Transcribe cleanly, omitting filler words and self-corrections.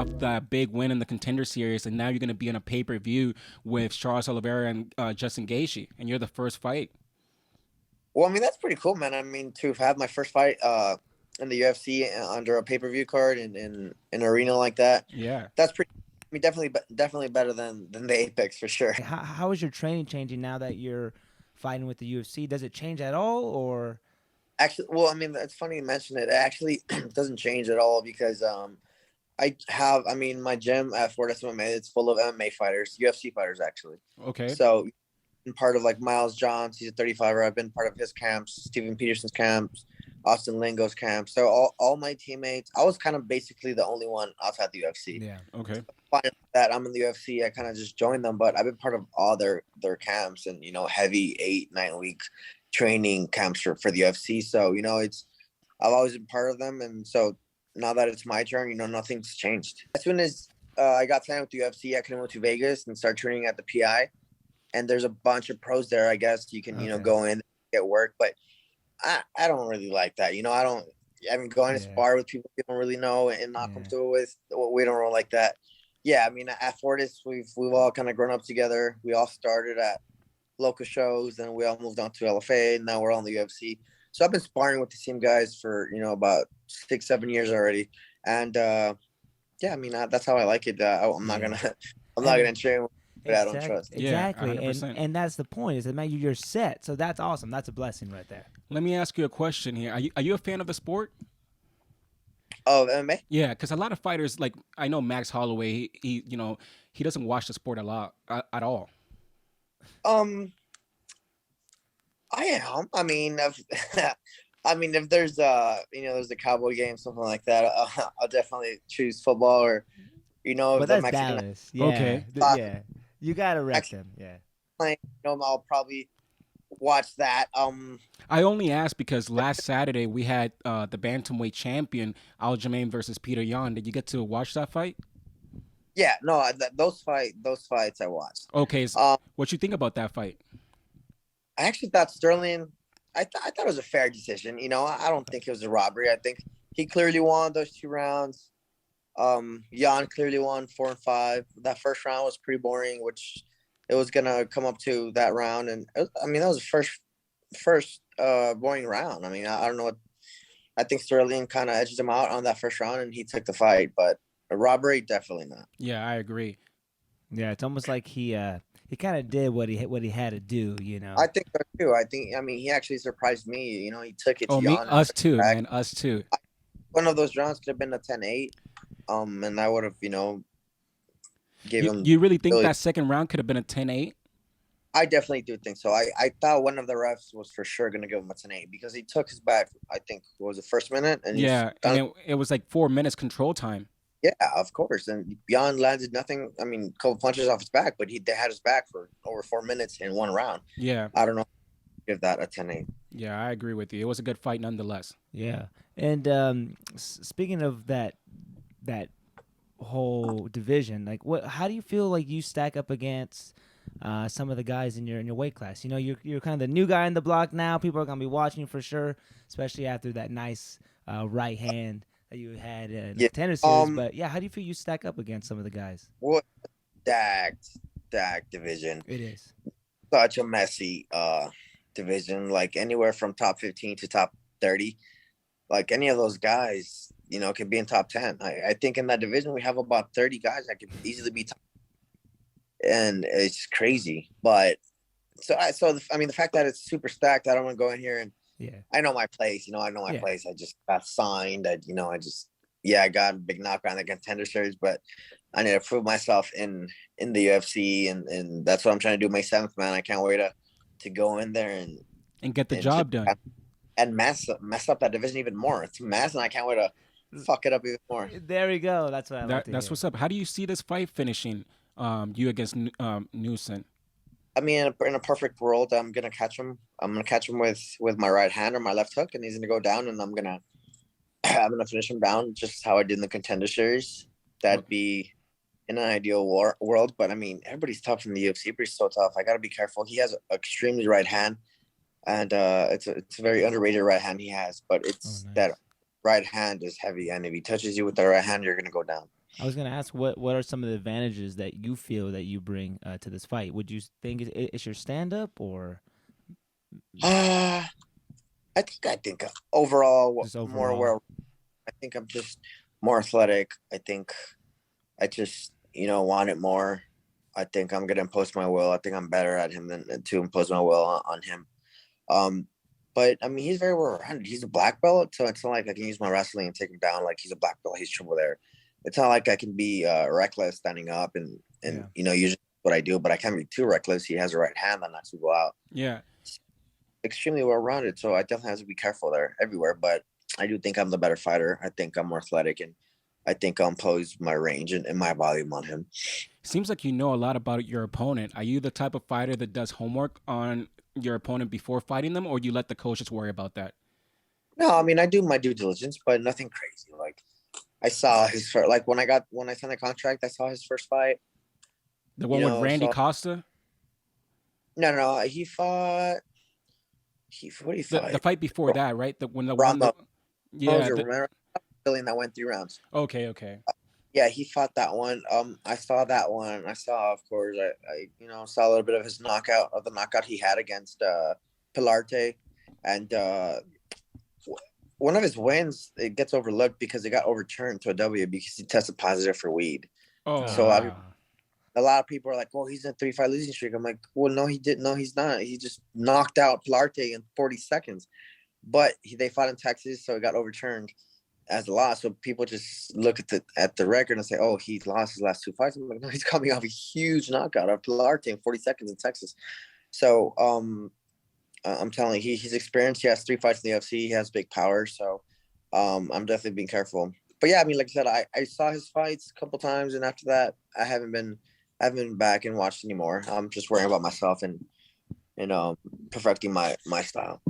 off that big win in the Contender Series, and now you're going to be in a pay-per-view with Charles Oliveira and Justin Gaethje, and you're the first fight. Well, I mean, that's pretty cool, man. I mean, to have my first fight in the UFC under a pay-per-view card in an arena like that, Yeah. that's pretty. I mean, definitely better than the Apex for sure. How is your training changing now that you're fighting with the UFC? Does it change at all, or? Actually, well, I mean, it's funny you mention it. It actually doesn't change at all because I mean, my gym at Fortis MMA, it's full of MMA fighters, UFC fighters actually. Okay. So, I'm part of like Miles Johns, he's a 35er. I've been part of his camps, Steven Peterson's camps, Austin Lingo's camp. So all my teammates, I was kind of basically the only one outside the UFC. Yeah. Okay. That I'm in the UFC, I kind of just joined them, but I've been part of all their camps and heavy 8-9 week training camps for the UFC. So I've always been part of them, and so now that it's my turn, nothing's changed. As soon as I got signed with the UFC, I could move to Vegas and start training at the PI. And there's a bunch of pros there. I guess you can go in, get work, but I don't really like that. I mean, going to spar with people you don't really know and not comfortable with. We don't really like that. Yeah, I mean, at Fortis, we've all kind of grown up together. We all started at local shows, and we all moved on to LFA, and now we're on the UFC. So I've been sparring with the same guys for about 6-7 years already, and yeah, I mean that's how I like it. I'm not gonna train. I don't trust. Exactly, Yeah, and that's the point. Is that man, you're set. So that's awesome. That's a blessing right there. Let me ask you a question here. Are you a fan of the sport? Oh, MMA? Yeah, because a lot of fighters, like I know Max Holloway, he doesn't watch the sport a lot at all. I am. I mean, if there's there's a Cowboy game, something like that, I'll definitely choose football or But the that's Mexican. Dallas. Yeah. Okay. Yeah. You gotta rep them. Yeah. Playing, I'll probably watch that. I only asked because last Saturday we had the Bantamweight champion Aljamain versus Peter Yan. Did you get to watch that fight? Yeah, no, those fights I watched. Okay, so what you think about that fight? I actually thought Sterling. I thought it was a fair decision. I don't think it was a robbery. I think he clearly won those 2 rounds. Jan clearly won 4 and 5. That first round was pretty boring, which it was gonna come up to that round, and that was the first boring round. I mean, I don't know what. I think Sterling kind of edged him out on that first round, and he took the fight. But a robbery, definitely not. Yeah, I agree. Yeah, it's almost like he kind of did what he had to do. I think so too. He actually surprised me. He took it. Oh, to me, Jan us too, man, us too. One of those rounds could have been a 10-8. And I would have, gave him. You really think that second round could have been a 10-8? I definitely do think so. I thought one of the refs was for sure going to give him a 10-8 because he took his back, I think, what was the first minute? And it was like 4 minutes control time. Yeah, of course. And Jan landed nothing. I mean, a couple punches off his back, but they had his back for over 4 minutes in one round. Yeah. I don't know. Give that a 10-8. Yeah, I agree with you. It was a good fight nonetheless. Yeah. And speaking of that whole division, like how do you feel like you stack up against some of the guys in your weight class? You're kind of the new guy in the block now. People are gonna be watching you for sure, especially after that nice right hand that you had in the Contender Series. But yeah, how do you feel you stack up against some of the guys? What stacked division? It is such a messy division. Like anywhere from top 15 to top 30. Like any of those guys, could be in top 10. I think in that division we have about 30 guys that could easily be top, and it's crazy. But the fact that it's super stacked, I don't want to go in here and I know my place. I know my place. I just got signed. I got a big knockdown in the Contender Series, but I need to prove myself in the UFC, and that's what I'm trying to do. My 7th, man. I can't wait to go in there and get the job done. And mess up that division even more. It's a mess, and I can't wait to fuck it up even more. There we go. That's what I like to That's hear. what's up. How do you see this fight finishing? You against Nuisance? I mean, in a perfect world, I'm gonna catch him. I'm gonna catch him with my right hand or my left hook, and he's gonna go down, and I'm gonna finish him down just how I did in the Contender Series. That'd be in an ideal world, but I mean, everybody's tough in the UFC. Everybody's so tough. I gotta be careful. He has an extremely right hand. And it's a very underrated right hand he has, but it's that right hand is heavy, and if he touches you with the right hand, you're gonna go down. I was gonna ask what are some of the advantages that you feel that you bring to this fight? Would you think it's your stand up or Uh, I think overall just more overall? well. I think I'm just more athletic. I think I just want it more. I think I'm gonna impose my will. I think I'm better at him than to impose my will on him. Um, but I mean, he's very well rounded. He's a black belt, so it's not like I can use my wrestling and take him down. Like he's a black belt, he's triple there. It's not like I can be reckless standing up and Yeah. usually what I do, but I can't be too reckless. He has a right hand that knocks people out. Yeah. Extremely well rounded, so I definitely have to be careful there everywhere. But I do think I'm the better fighter. I think I'm more athletic, and I think I'll impose my range and my volume on him. Seems like you know a lot about your opponent. Are you the type of fighter that does homework on your opponent before fighting them, or you let the coaches worry about that? No, I mean I do my due diligence, but nothing crazy. Like I saw his first, like when I signed the contract, I saw his first fight. The one with Randy So Costa, no, he fought. What did he the fight? fight before that, right? The when the one Ramos. the yeah, Remember Billion that went 3 rounds. okay, okay. Yeah, he fought that one. I saw that one. I saw, of course, I saw a little bit of his knockout he had against Pilarte, and one of his wins it gets overlooked because it got overturned to a W because he tested positive for weed. Oh So Uh, wow. a lot of people are like, "Oh, he's in a 3-5 losing streak." I'm like, "Well, no, he didn't. No, he's not. He just knocked out Pilarte in 40 seconds." But they fought in Texas, so it got overturned as a loss. So people just look at the record and say, "Oh, he lost his last 2 fights." I'm like, no, he's coming off a huge knockout of Pilarte in 40 seconds in Texas. So I'm telling you, he's experienced. He has 3 fights in the UFC. He has big power. So I'm definitely being careful. But yeah, I mean, like I said, I saw his fights a couple times, and after that, I haven't been back and watched anymore. I'm just worrying about myself and perfecting my style.